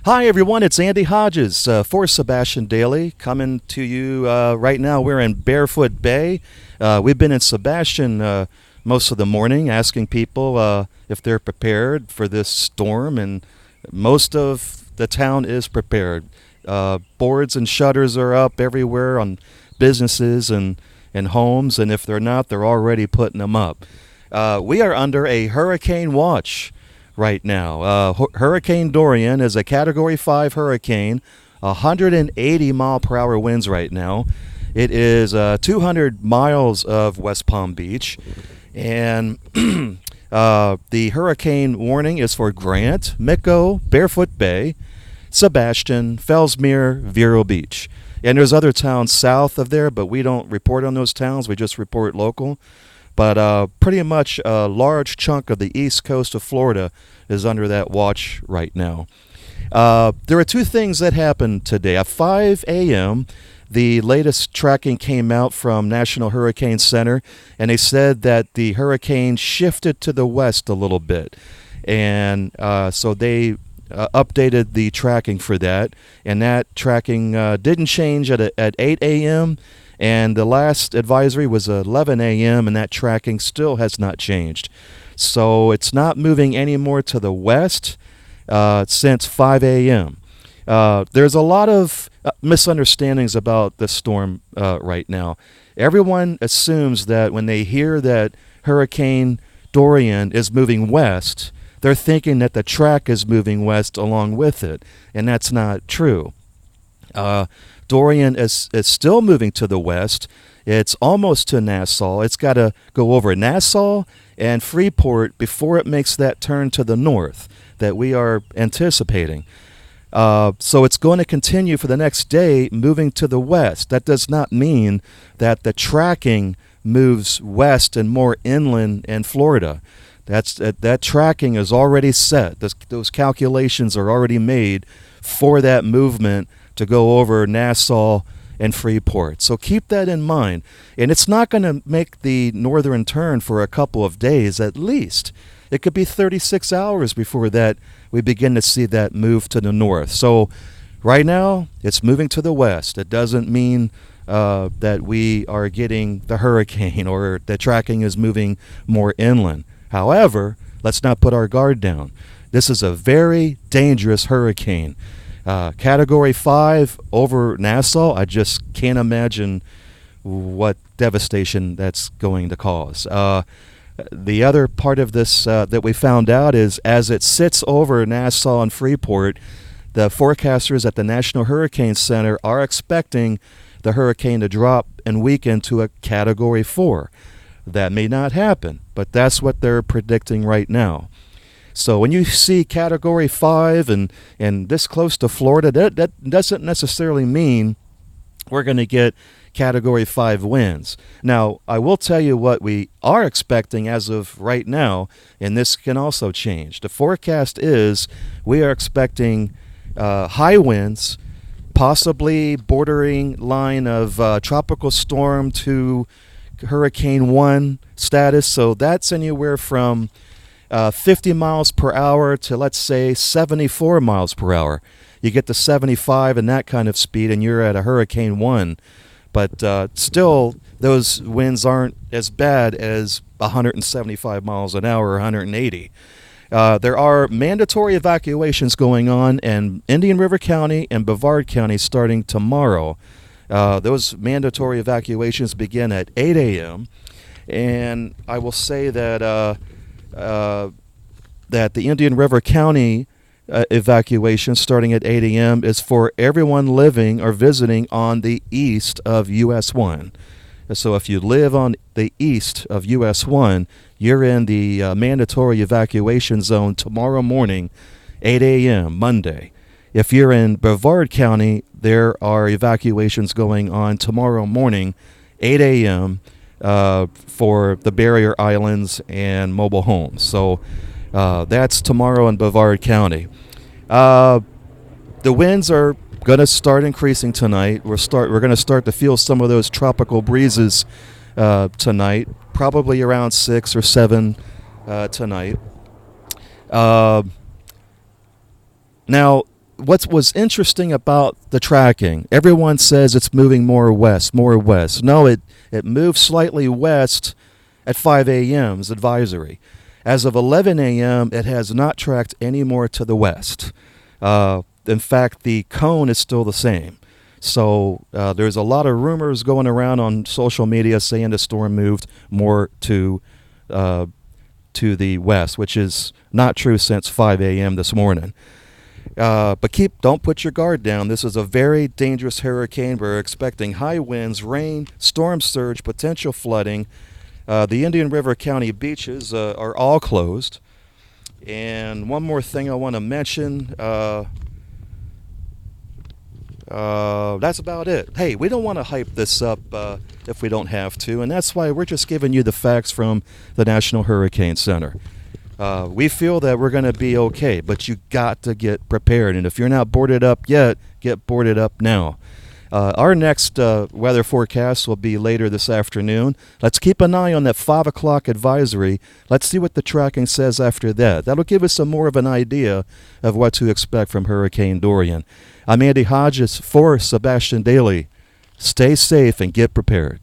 Hi, everyone. It's Andy Hodges for Sebastian Daily coming to you right now. We're in Barefoot Bay. We've been in Sebastian most of the morning asking people if they're prepared for this storm, and most of the town is prepared. Boards and shutters are up everywhere on businesses and homes, and if they're not, they're already putting them up. We are under a hurricane watch right now. Hurricane Dorian is a Category 5 hurricane, 180 mile per hour winds right now. It is 200 miles of West Palm Beach, and the hurricane warning is for Grant, Mico, Barefoot Bay, Sebastian, Fellsmere, Vero Beach. And there's other towns south of there, but we don't report on those towns. We just report local. But pretty much a large chunk of the east coast of Florida is under that watch right now. There are two things that happened today. At 5 a.m., the latest tracking came out from National Hurricane Center, and they said that the hurricane shifted to the west a little bit. And so they updated the tracking for that, and that tracking didn't change at 8 a.m., and the last advisory was 11 a.m., and that tracking still has not changed. So it's not moving any more to the west since 5 a.m. There's a lot of misunderstandings about this storm right now. Everyone assumes that when they hear that Hurricane Dorian is moving west, they're thinking that the track is moving west along with it, and that's not true. Dorian is still moving to the west. It's almost to Nassau. It's got to go over Nassau and Freeport before it makes that turn to the north that we are anticipating. So it's going to continue for the next day moving to the west. That does not mean that the tracking moves west and more inland in Florida. That tracking is already set. Those calculations are already made for that movement to go over Nassau and Freeport. So keep that in mind. And it's not going to make the northern turn for a couple of days at least. It could be 36 hours before that we begin to see that move to the north. So right now, it's moving to the west. It doesn't mean that we are getting the hurricane or the tracking is moving more inland. However, let's not put our guard down. This is a very dangerous hurricane. Category 5 over Nassau, I just can't imagine what devastation that's going to cause. The other part of this that we found out is as it sits over Nassau and Freeport, the forecasters at the National Hurricane Center are expecting the hurricane to drop and weaken to a Category 4. That may not happen, but that's what they're predicting right now. So when you see Category 5 and this close to Florida, that doesn't necessarily mean we're going to get Category 5 winds. Now, I will tell you what we are expecting as of right now, and this can also change. The forecast is we are expecting high winds, possibly bordering line of tropical storm to Hurricane 1 status. So that's anywhere from 50 miles per hour to, let's say, 74 miles per hour. You get to 75 and that kind of speed, and you're at a Hurricane 1. But still, those winds aren't as bad as 175 miles an hour or 180. There are mandatory evacuations going on in Indian River County and Brevard County starting tomorrow. Those mandatory evacuations begin at 8 a.m. And I will say that that the Indian River County evacuation starting at 8 a.m. is for everyone living or visiting on the east of US 1. So if you live on the east of US 1, you're in the mandatory evacuation zone tomorrow morning, 8 a.m., Monday. If you're in Brevard County, there are evacuations going on tomorrow morning, 8 a.m., for the barrier islands and mobile homes. So that's tomorrow in Brevard County. The winds are going to start increasing tonight. We're going to start to feel some of those tropical breezes tonight, probably around 6 or 7 tonight. Now, what was interesting about the tracking, everyone says it's moving more west, more west. No, it moved slightly west at 5 a.m.'s advisory. As of 11 a.m., it has not tracked any more to the west. In fact, the cone is still the same. So there's a lot of rumors going around on social media saying the storm moved more to the west, which is not true since 5 a.m. this morning. But don't put your guard down. This is a very dangerous hurricane. We're expecting high winds, rain, storm surge, potential flooding. The Indian River County beaches are all closed. And one more thing I want to mention. That's about it. Hey, we don't want to hype this up if we don't have to, and that's why we're just giving you the facts from the National Hurricane Center. We feel that we're going to be okay, but you got to get prepared, and if you're not boarded up yet, get boarded up now. Our next weather forecast will be later this afternoon. Let's keep an eye on that 5 o'clock advisory. Let's see what the tracking says after that. That'll give us some more of an idea of what to expect from Hurricane Dorian. I'm Andy Hodges for Sebastian Daily. Stay safe and get prepared.